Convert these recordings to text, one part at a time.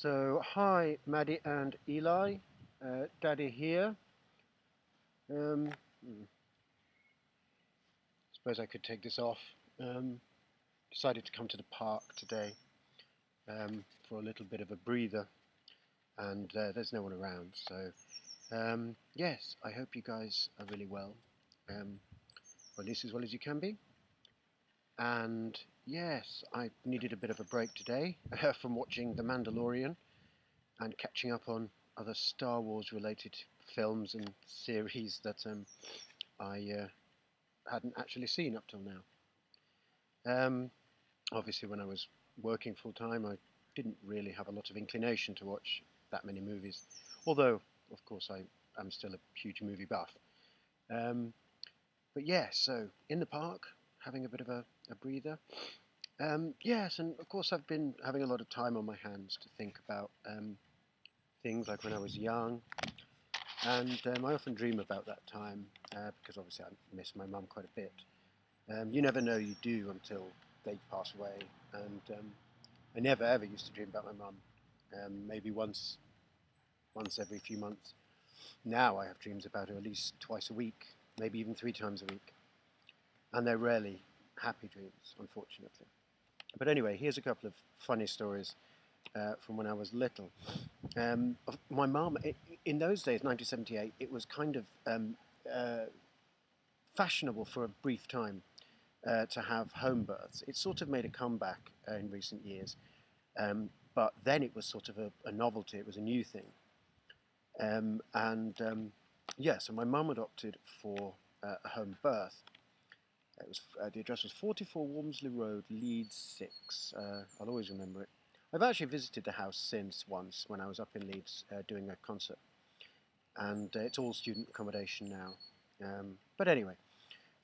So, hi, Maddie and Eli. Daddy here. Um, hmm, Suppose I could take this off. Um, Decided to come to the park today for a little bit of a breather, and there's no one around. So, yes, I hope you guys are really well, or at least as well as you can be. And yes, I needed a bit of a break today from watching The Mandalorian and catching up on other Star Wars related films and series that I hadn't actually seen up till now. Um, Obviously, when I was working full time, I didn't really have a lot of inclination to watch that many movies, although, of course, I am still a huge movie buff. Um, but yeah, so in the park, having a bit of a breather. Yes, and of course, I've been having a lot of time on my hands to think about things like when I was young. And I often dream about that time because obviously I miss my mum quite a bit. You never know you do until they pass away. And I never ever used to dream about my mum. Maybe once every few months. Now I have dreams about her at least twice a week, maybe even 3 times a week. And they're rarely happy dreams, unfortunately. But anyway, here's a couple of funny stories from when I was little. My mum, in those days, 1978, it was kind of uh, fashionable for a brief time to have home births. It sort of made a comeback in recent years, but then it was sort of a novelty. It was a new thing, and yeah. So my mum had opted for a home birth. It was the address was 44 Walmsley Road, Leeds 6. I'll always remember it. I've actually visited the house since once when I was up in Leeds doing a concert, and it's all student accommodation now. But anyway,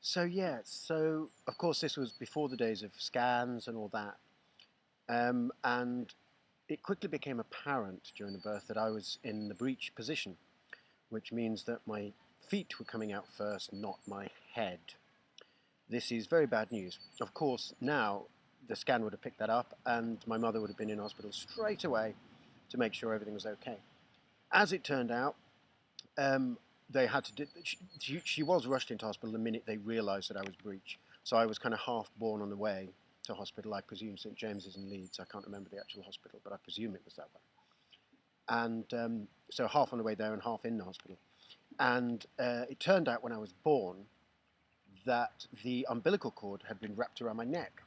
so yeah, so of course this was before the days of scans and all that, and it quickly became apparent during the birth that I was in the breech position, which means that my feet were coming out first, not my head. This is very bad news. Of course, now the scan would have picked that up, and my mother would have been in hospital straight away to make sure everything was okay. As it turned out, um, they had to do. She was rushed into hospital the minute they realised that I was breech. So I was kind of half born on the way to hospital. I presume St James's in Leeds. I can't remember the actual hospital, but I presume it was that way. And so half on the way there and half in the hospital. And it turned out when I was born that the umbilical cord had been wrapped around my neck.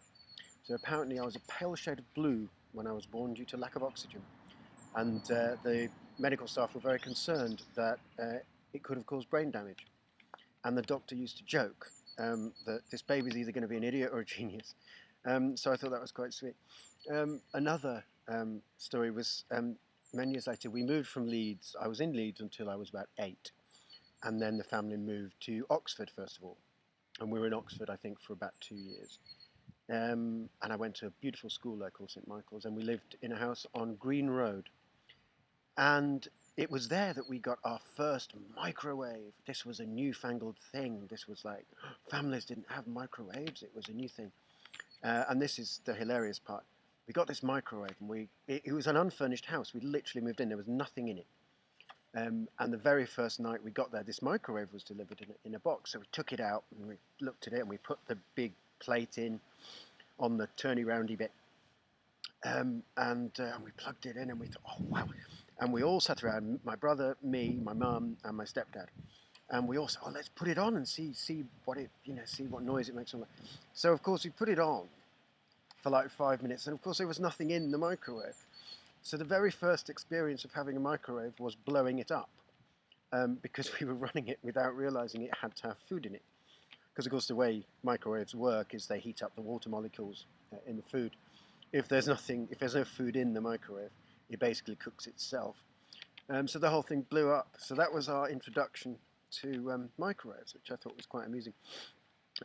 So apparently I was a pale shade of blue when I was born due to lack of oxygen. And the medical staff were very concerned that it could have caused brain damage. And the doctor used to joke that this baby's either going to be an idiot or a genius. So I thought that was quite sweet. Another story was many years later, we moved from Leeds. I was in Leeds until I was about 8. And then the family moved to Oxford, first of all. And we were in Oxford, I think, for about 2 years. And I went to a beautiful school there called St Michael's, and we lived in a house on Green Road. And it was there that we got our first microwave. This was a newfangled thing. This was like, families didn't have microwaves. It was a new thing. And this is the hilarious part. We got this microwave, and it was an unfurnished house. We literally moved in. There was nothing in it. And the very first night we got there, this microwave was delivered in a box. So we took it out, and we looked at it, and we put the big plate in on the turny-roundy bit. And we plugged it in, and we thought, oh, wow. And we all sat around, my brother, me, my mum, and my stepdad. And we all said, oh, let's put it on and see what see what noise it makes. So, of course, we put it on for like 5 minutes. And, of course, there was nothing in the microwave. So the very first experience of having a microwave was blowing it up because we were running it without realizing it had to have food in it. Because, of course, the way microwaves work is they heat up the water molecules in the food. If there's no food in the microwave, it basically cooks itself. So the whole thing blew up. So that was our introduction to microwaves, which I thought was quite amusing.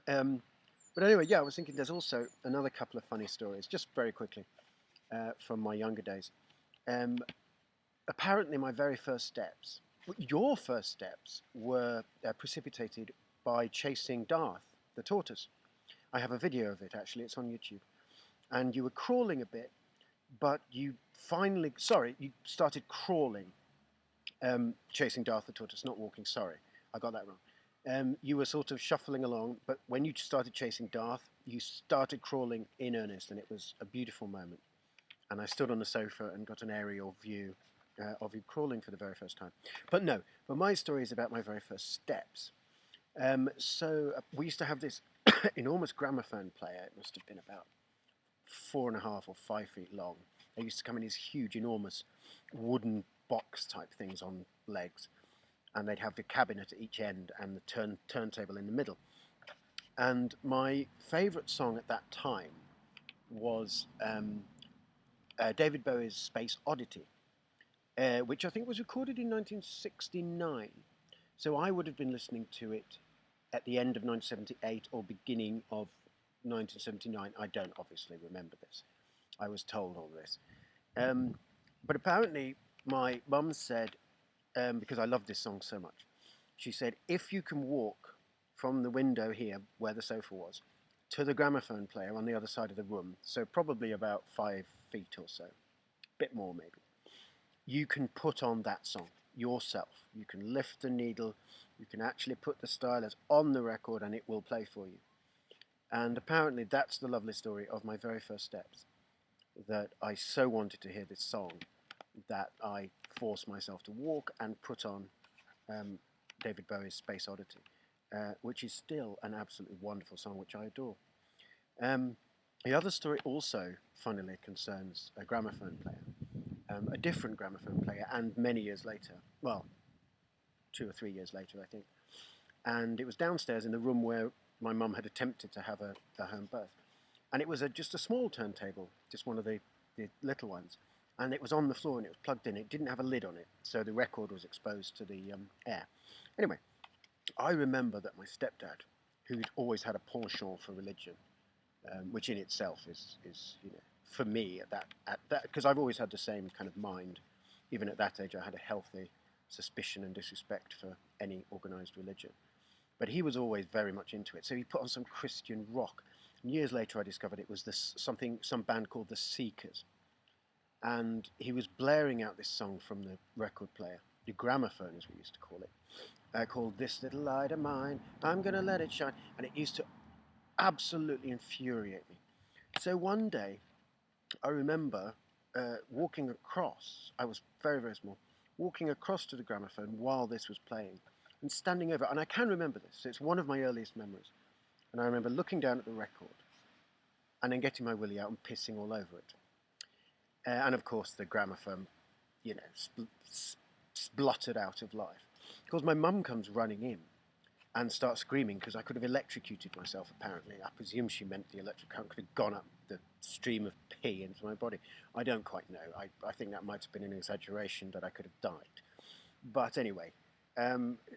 But anyway, yeah, I was thinking there's also another couple of funny stories, just very quickly, from my younger days. Apparently my very first steps, your first steps, were precipitated by chasing Darth, the tortoise. I have a video of it, actually. It's on YouTube. And you were crawling a bit, but you started crawling, chasing Darth the Tortoise, not walking, sorry, I got that wrong. You were sort of shuffling along, but when you started chasing Darth, you started crawling in earnest, and it was a beautiful moment. And I stood on the sofa and got an aerial view of you crawling for the very first time. But no, but my story is about my very first steps. We used to have this enormous gramophone player. It must have been about 4.5 or 5 feet long. They used to come in these huge, enormous wooden box type things on legs, and they'd have the cabinet at each end and the turntable in the middle. And my favourite song at that time was David Bowie's Space Oddity, which I think was recorded in 1969. So I would have been listening to it at the end of 1978 or beginning of 1979. I don't obviously remember this. I was told all this. But apparently my mum said, because I loved this song so much, she said, if you can walk from the window here, where the sofa was, to the gramophone player on the other side of the room, so probably about 5 feet or so, a bit more maybe, you can put on that song yourself. You can lift the needle, you can actually put the stylus on the record and it will play for you. And apparently that's the lovely story of my very first steps, that I so wanted to hear this song that I forced myself to walk and put on David Bowie's Space Oddity, which is still an absolutely wonderful song, which I adore. The other story also, funnily, concerns a gramophone player, a different gramophone player, and many years later, well, 2 or 3 years later, I think. And it was downstairs in the room where my mum had attempted to have a home birth. And it was just a small turntable, just one of the little ones. And it was on the floor and it was plugged in. It didn't have a lid on it, so the record was exposed to the air. Anyway, I remember that my stepdad, who'd always had a penchant for religion, which in itself is for me at that, because I've always had the same kind of mind. Even at that age, I had a healthy suspicion and disrespect for any organised religion. But he was always very much into it, so he put on some Christian rock. And years later, I discovered it was some band called the Seekers, and he was blaring out this song from the record player, the gramophone as we used to call it, called "This Little Light of Mine, I'm Gonna Let It Shine," and it used to absolutely infuriate me. So one day, I remember walking across, I was very, very small, walking across to the gramophone while this was playing, and standing over, and I can remember this, so it's one of my earliest memories, and I remember looking down at the record, and then getting my willy out and pissing all over it. And of course the gramophone, spluttered out of life. Of course my mum comes running in and starts screaming because I could have electrocuted myself, apparently. I presume she meant the electric current could have gone up the stream of pee into my body. I don't quite know. I think that might have been an exaggeration, that I could have died. But anyway,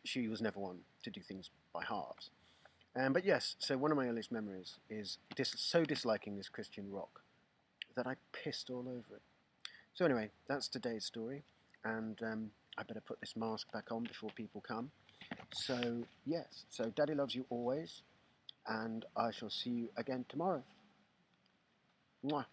she was never one to do things by halves. But yes, so one of my earliest memories is so disliking this Christian rock that I pissed all over it. So anyway, that's today's story, and I better put this mask back on before people come. So yes, so Daddy loves you always, and I shall see you again tomorrow. Mwah.